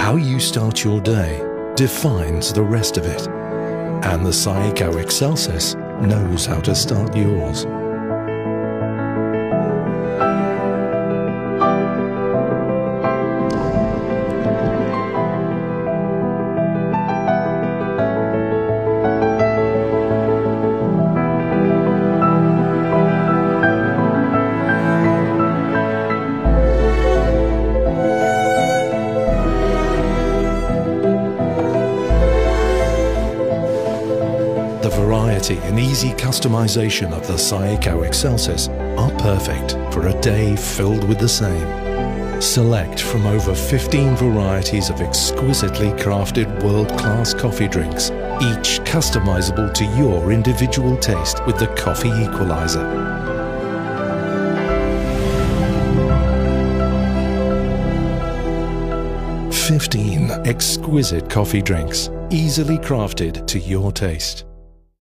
How you start your day defines the rest of it, and the Saeco Xelsis knows how to start yours. The variety and easy customization of the Saeco Xelsis are perfect for a day filled with the same. Select from over 15 varieties of exquisitely crafted world-class coffee drinks, each customizable to your individual taste with the coffee equalizer. 15 exquisite coffee drinks, easily crafted to your taste.